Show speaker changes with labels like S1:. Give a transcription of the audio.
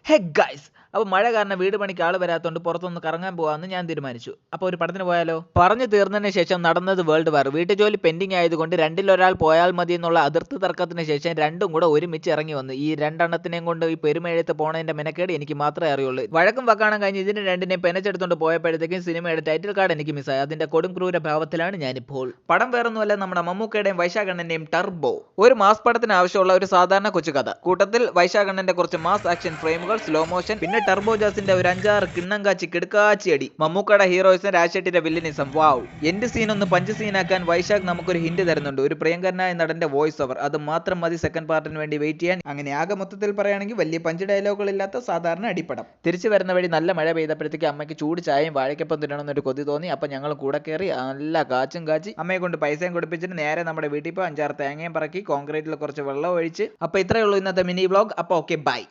S1: Hey guys, അപ്പോൾ മഴ കാരണം വീട് പണിക്ക് ആൾ വരാത്തതുകൊണ്ട് പുറത്തൊന്ന് കറങ്ങാൻ പോകാമെന്ന് ഞാൻ തീരുമാനിച്ചു. അപ്പോൾ ഒരു പടത്തിന് പോയാലോ? പറഞ്ഞു തീർന്നതിന് ശേഷം നടന്നത് വേൾഡ് വാർ. വീട്ടുജോലി പെൻഡിങ് ആയതുകൊണ്ട് രണ്ടിലൊരാൾ പോയാൽ മതി എന്നുള്ള അതിർത്തി തർക്കത്തിന് ശേഷം രണ്ടും കൂടെ ഒരുമിച്ച് ഇറങ്ങി വന്നു. ഈ രണ്ടെണ്ണത്തിനെയും കൊണ്ട് ഈ പെരുമഴയത്ത് പോണതിന്റെ മെനക്കേട് എനിക്ക് മാത്രമേ അറിയുള്ളൂ. വഴക്കും വക്കാണം കഴിഞ്ഞ് ഇതിന് രണ്ടിനെയും പെനച്ചെടുത്തുകൊണ്ട് പോയപ്പോഴത്തേക്കും സിനിമയുടെ ടൈറ്റിൽ കാർഡ് എനിക്ക് മിസ്സായി. അതിന്റെ കൊടും ക്രൂര ഭാവത്തിലാണ് ഞാനിപ്പോൾ. പടം വേറൊന്നുമല്ല, നമ്മുടെ മമ്മൂക്കയുടെയും വൈശാഖണ്ണന്റെയും ടർബോ. ഒരു മാസ് പടത്തിന് ആവശ്യമുള്ള ഒരു സാധാരണ കൊച്ചു കഥ. കൂട്ടത്തിൽ വൈശാഖണ്ണന്റെ കുറച്ച് മാസ് ആക്ഷൻ ഫ്രെയിമുകൾ, സ്ലോ മോഷൻ, പിന്നെ ടർബോ ജാസിന്റെ ഒരു 5-6 കിണ്ണം കാച്ചി കിടക്കാച്ചി അടി. മമ്മൂക്കയുടെ ഹീറോയിസം, രാജശെട്ടിയുടെ വില്ലനിസം. വാവ്. എന്റെ സീൻ ഒന്ന് പഞ്ച് സീനാക്കാൻ വൈശാഖ് നമുക്കൊരു ഹിന്റ് തരുന്നുണ്ട്. ഒരു പ്രിയങ്കരനായ നടന്റെ വോയിസ് ഓവർ. അത് മാത്രം മതി സെക്കൻഡ് പാർട്ടിന് വേണ്ടി വെയിറ്റ് ചെയ്യാൻ. അങ്ങനെ ആകെ മൊത്തത്തിൽ പറയുകയാണെങ്കിൽ വലിയ പഞ്ച് ഡയലോഗുകളില്ലാത്ത സാധാരണ അടിപ്പടം. തിരിച്ചു വരുന്ന വഴി നല്ല മഴ പെയ്തപ്പോഴത്തേക്ക് അമ്മയ്ക്ക് ചൂട് ചായയും വാഴയ്ക്കൊപ്പം തിന്നണമെന്നൊരു കൊതി തോന്നി. അപ്പൊ ഞങ്ങൾ കൂടെ കയറി നല്ല കാച്ചും കാച്ചി അമ്മയെ കൊണ്ട് പൈസയും കൊടുപ്പിച്ചിട്ട് നേരെ നമ്മുടെ വീട്ടിൽ പോയി 5-6 തേങ്ങയും പറക്കി കോൺക്രീറ്റിൽ കുറച്ച് വെള്ളം ഒഴിച്ച്. അപ്പൊ ഇത്രയേ ഉള്ളൂ ഇന്നത്തെ മിനി വ്ളോഗ്. അപ്പൊ ഓക്കെ, ബൈ.